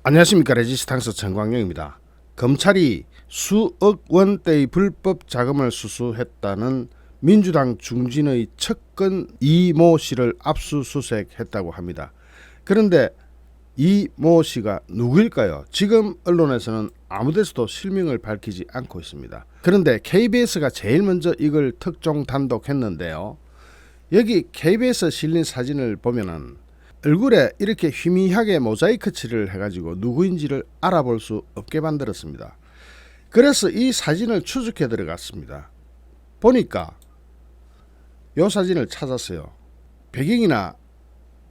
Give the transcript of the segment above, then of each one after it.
안녕하십니까. 레지스탕스 정광영입니다. 검찰이 수억 원대의 불법 자금을 수수했다는 민주당 중진의 측근 이모 씨를 압수수색했다고 합니다. 그런데 이모 씨가 누구일까요? 지금 언론에서는 아무데서도 실명을 밝히지 않고 있습니다. 그런데 KBS가 제일 먼저 이걸 특종 단독했는데요. 여기 KBS 실린 사진을 보면은 얼굴에 이렇게 희미하게 모자이크 칠을 해가지고 누구인지를 알아볼 수 없게 만들었습니다. 그래서 이 사진을 추적해 들어갔습니다. 보니까 이 사진을 찾았어요. 배경이나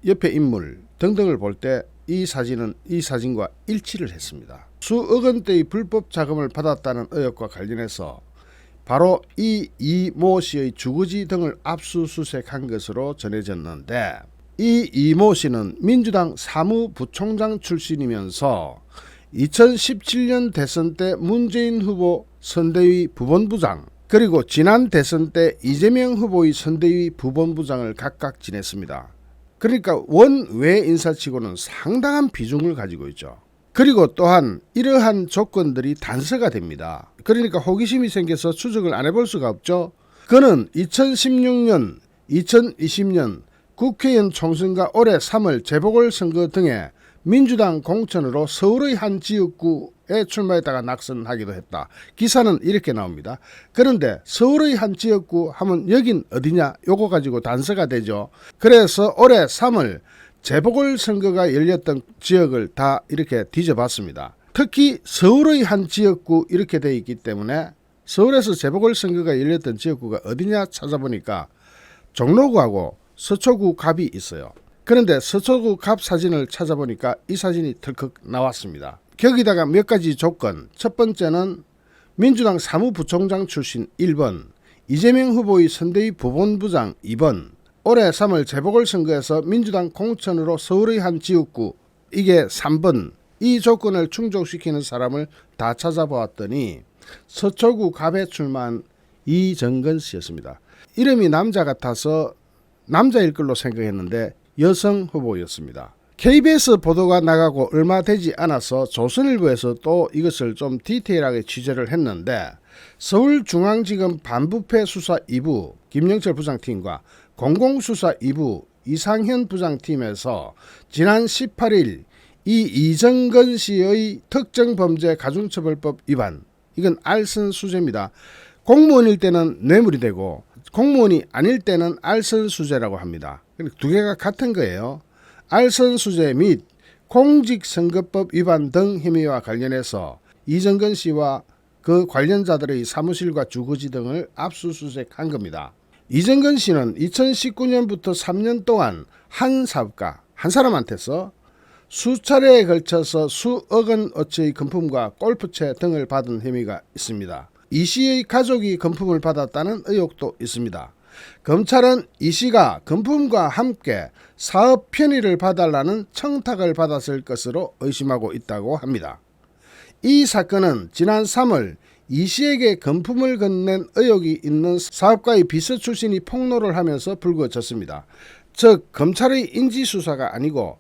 옆에 인물 등등을 볼 때 이 사진은 이 사진과 일치를 했습니다. 수억 원대의 불법 자금을 받았다는 의혹과 관련해서 바로 이 이모 씨의 주거지 등을 압수수색한 것으로 전해졌는데, 이 이모 씨는 민주당 사무부총장 출신이면서 2017년 대선 때 문재인 후보 선대위 부본부장, 그리고 지난 대선 때 이재명 후보의 선대위 부본부장을 각각 지냈습니다. 그러니까 원외 인사치고는 상당한 비중을 가지고 있죠. 그리고 또한 이러한 조건들이 단서가 됩니다. 그러니까 호기심이 생겨서 추적을 안 해볼 수가 없죠. 그는 2016년, 2020년 국회의원 총선과 올해 3월 재보궐선거 등에 민주당 공천으로 서울의 한 지역구에 출마했다가 낙선하기도 했다. 기사는 이렇게 나옵니다. 그런데 서울의 한 지역구 하면 여긴 어디냐? 요거 가지고 단서가 되죠. 그래서 올해 3월 재보궐선거가 열렸던 지역을 다 이렇게 뒤져봤습니다. 특히 서울의 한 지역구 이렇게 돼 있기 때문에 서울에서 재보궐선거가 열렸던 지역구가 어디냐 찾아보니까 종로구하고 서초구 갑이 있어요. 그런데 서초구 갑 사진을 찾아보니까 이 사진이 덜컥 나왔습니다. 거기다가 몇 가지 조건. 첫 번째는 민주당 사무부총장 출신 1번, 이재명 후보의 선대위 부본부장 2번, 올해 3월 재보궐선거에서 민주당 공천으로 서울의 한 지역구 이게 3번. 이 조건을 충족시키는 사람을 다 찾아보았더니 서초구 갑에 출마한 이정근 씨였습니다. 이름이 남자 같아서 남자일 걸로 생각했는데 여성 후보였습니다. KBS 보도가 나가고 얼마 되지 않아서 조선일보에서 또 이것을 좀 디테일하게 취재를 했는데, 서울중앙지검 반부패 수사 2부 김영철 부장팀과 공공수사 2부 이상현 부장팀에서 지난 18일 이 이정근 씨의 특정범죄 가중처벌법 위반, 이건 알선수재입니다. 공무원일 때는 뇌물이 되고 공무원이 아닐 때는 알선수재라고 합니다. 두 개가 같은 거예요. 알선수재 및 공직선거법 위반 등 혐의와 관련해서 이정근 씨와 그 관련자들의 사무실과 주거지 등을 압수수색한 겁니다. 이정근 씨는 2019년부터 3년 동안 한 사업가, 한 사람한테서 수차례에 걸쳐서 수억 원어치의 금품과 골프채 등을 받은 혐의가 있습니다. 이 씨의 가족이 금품을 받았다는 의혹도 있습니다. 검찰은 이 씨가 금품과 함께 사업 편의를 봐달라는 청탁을 받았을 것으로 의심하고 있다고 합니다. 이 사건은 지난 3월 이 씨에게 금품을 건넨 의혹이 있는 사업가의 비서 출신이 폭로를 하면서 불거졌습니다. 즉 검찰의 인지수사가 아니고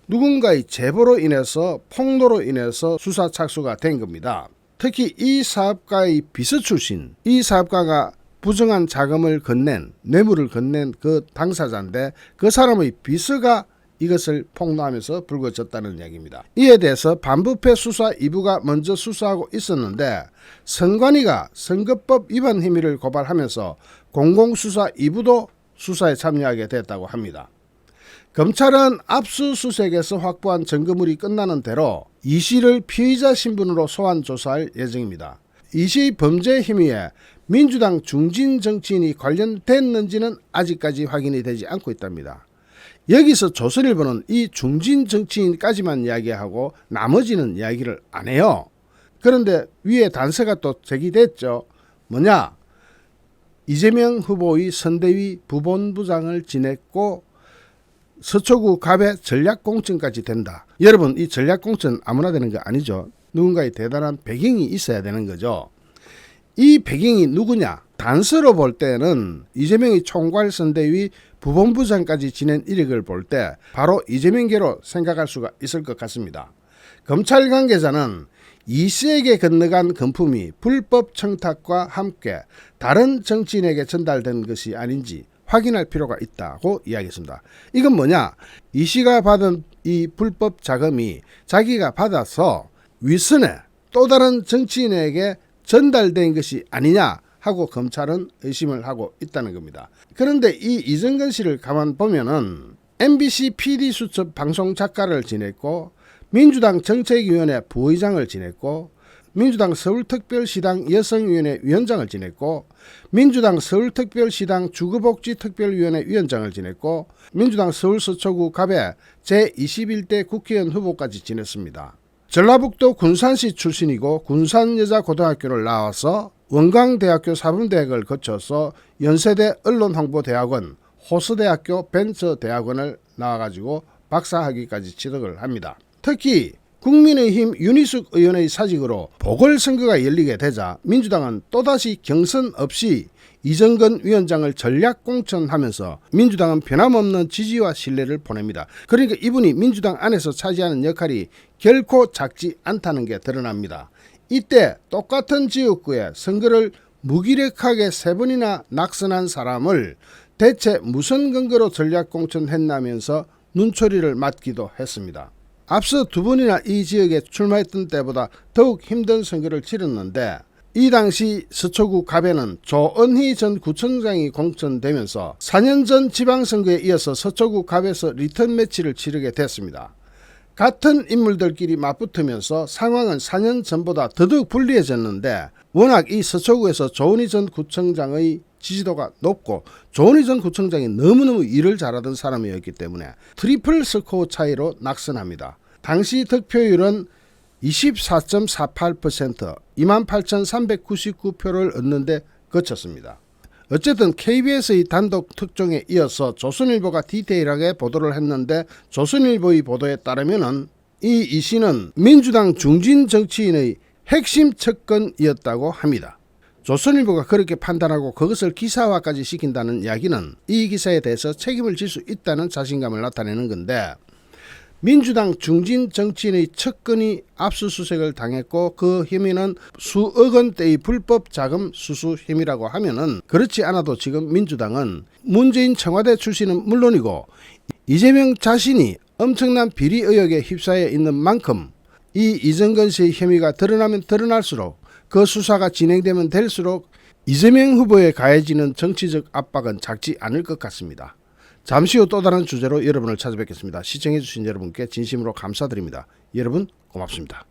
누군가의 제보로 인해서 폭로로 인해서 수사 착수가 된 겁니다. 특히 이 사업가의 비서 출신, 이 사업가가 부정한 자금을 건넨, 뇌물을 건넨 그 당사자인데 그 사람의 비서가 이것을 폭로하면서 불거졌다는 이야기입니다. 이에 대해서 반부패 수사 2부가 먼저 수사하고 있었는데 선관위가 선거법 위반 혐의를 고발하면서 공공수사 2부도 수사에 참여하게 됐다고 합니다. 검찰은 압수수색에서 확보한 증거물이 끝나는 대로 이 씨를 피의자 신분으로 소환 조사할 예정입니다. 이 씨의 범죄 혐의에 민주당 중진 정치인이 관련됐는지는 아직까지 확인이 되지 않고 있답니다. 여기서 조선일보는 이 중진 정치인까지만 이야기하고 나머지는 이야기를 안 해요. 그런데 위에 단서가 또 제기됐죠. 뭐냐? 이재명 후보의 선대위 부본부장을 지냈고 서초구 갑의 전략공천까지 된다. 여러분, 이 전략공천 아무나 되는 거 아니죠. 누군가의 대단한 배경이 있어야 되는 거죠. 이 배경이 누구냐? 단서로 볼 때는 이재명의 총괄선대위 부본부장까지 지낸 이력을 볼 때 바로 이재명계로 생각할 수가 있을 것 같습니다. 검찰 관계자는 이 씨에게 건너간 금품이 불법 청탁과 함께 다른 정치인에게 전달된 것이 아닌지 확인할 필요가 있다고 이야기했습니다. 이건 뭐냐? 이 씨가 받은 이 불법 자금이 자기가 받아서 윗선에 또 다른 정치인에게 전달된 것이 아니냐 하고 검찰은 의심을 하고 있다는 겁니다. 그런데 이 이정근 씨를 가만 보면은 MBC PD수첩 방송 작가를 지냈고 민주당 정책위원회 부의장을 지냈고 민주당 서울특별시당 여성위원회 위원장을 지냈고 민주당 서울특별시당 주거복지특별위원회 위원장을 지냈고 민주당 서울서초구 갑의 제21대 국회의원 후보까지 지냈습니다. 전라북도 군산시 출신이고 군산여자고등학교를 나와서 원광대학교 사범대학을 거쳐서 연세대 언론홍보대학원, 호서대학교 벤처대학원을 나와가지고 박사학위까지 취득을 합니다. 특히 국민의힘 윤희숙 의원의 사직으로 보궐선거가 열리게 되자 민주당은 또다시 경선 없이 이정근 위원장을 전략공천하면서 민주당은 변함없는 지지와 신뢰를 보냅니다. 그러니까 이분이 민주당 안에서 차지하는 역할이 결코 작지 않다는 게 드러납니다. 이때 똑같은 지역구에 선거를 무기력하게 3번이나 낙선한 사람을 대체 무슨 근거로 전략공천했냐면서 눈초리를 맞기도 했습니다. 앞서 2번이나 이 지역에 출마했던 때보다 더욱 힘든 선거를 치렀는데 이 당시 서초구 갑에는 조은희 전 구청장이 공천되면서 4년 전 지방선거에 이어서 서초구 갑에서 리턴 매치를 치르게 됐습니다. 같은 인물들끼리 맞붙으면서 상황은 4년 전보다 더더욱 불리해졌는데 워낙 이 서초구에서 조은희 전 구청장의 지지도가 높고 조은희 전 구청장이 너무너무 일을 잘하던 사람이었기 때문에 트리플 스코어 차이로 낙선합니다. 당시 득표율은 24.48%, 28,399표를 얻는데 그쳤습니다. 어쨌든 KBS의 단독 특종에 이어서 조선일보가 디테일하게 보도를 했는데 조선일보의 보도에 따르면 이 씨는 민주당 중진 정치인의 핵심 척근이었다고 합니다. 조선일보가 그렇게 판단하고 그것을 기사화까지 시킨다는 이야기는 이 기사에 대해서 책임을 질 수 있다는 자신감을 나타내는 건데 민주당 중진 정치인의 척근이 압수수색을 당했고 그 혐의는 수억 원대의 불법 자금 수수 혐의라고 하면은 그렇지 않아도 지금 민주당은 문재인 청와대 출신은 물론이고 이재명 자신이 엄청난 비리 의혹에 휩싸여 있는 만큼 이 이정근 씨의 혐의가 드러나면 드러날수록 그 수사가 진행되면 될수록 이재명 후보에 가해지는 정치적 압박은 작지 않을 것 같습니다. 잠시 후 또 다른 주제로 여러분을 찾아뵙겠습니다. 시청해주신 여러분께 진심으로 감사드립니다. 여러분 고맙습니다.